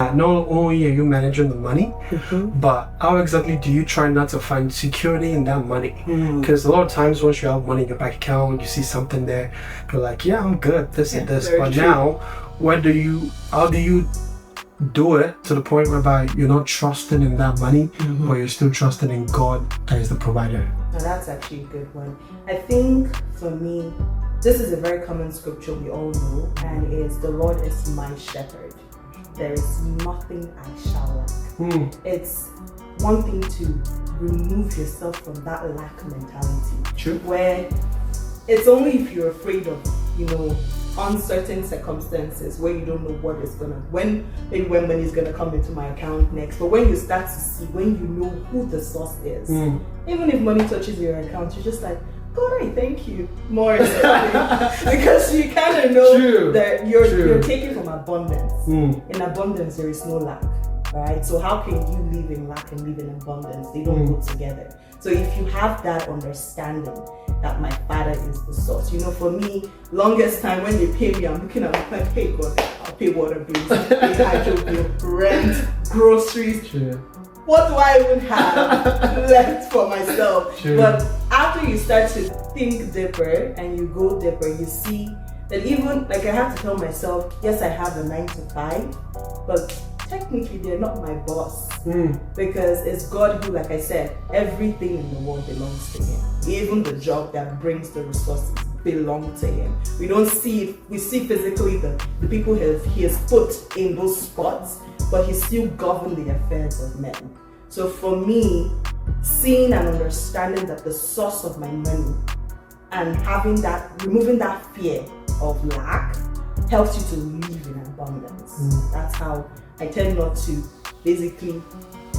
Not only are you managing the money, but how exactly do you try not to find security in that money? Because a lot of times once you have money in your bank account, you see something there, you're like, yeah, I'm good, this and this. But true. now, how do you do it to the point whereby you're not trusting in that money, but you're still trusting in God that is the provider? Now that's actually a good one. I think for me, this is a very common scripture we all know, and is the Lord is my shepherd. There is nothing I shall lack. It's one thing to remove yourself from that lack mentality. True. Where it's only if you're afraid of, uncertain circumstances where you don't know what is when money is gonna come into my account next. But when you start to see, when you know who the source is, even if money touches your account, you're just like, God, I thank you more because you kind of know that you're taking from abundance. In abundance, there is no lack, right? So how can you live in lack and live in abundance? They don't go together. So if you have that understanding that my Father is the source, for me, longest time when they pay me, I'm looking at my like, hey God, I'll pay water bills, pay hydro bill, rent, groceries. What do I even have left for myself? But after you start to think deeper and you go deeper, you see that even, like I have to tell myself, yes, I have a 9 to 5, but technically they're not my boss. Because it's God who, like I said, everything in the world belongs to Him. Even the job that brings the resources belong to Him. We don't see it, we see physically the people He has put in those spots, but He still governs the affairs of men. So for me, seeing and understanding that the source of my money and removing that fear of lack helps you to live in abundance. That's how I tend not to basically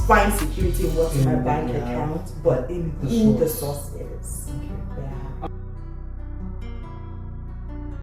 find security in what's in my bank account, but in who the source is. Yeah.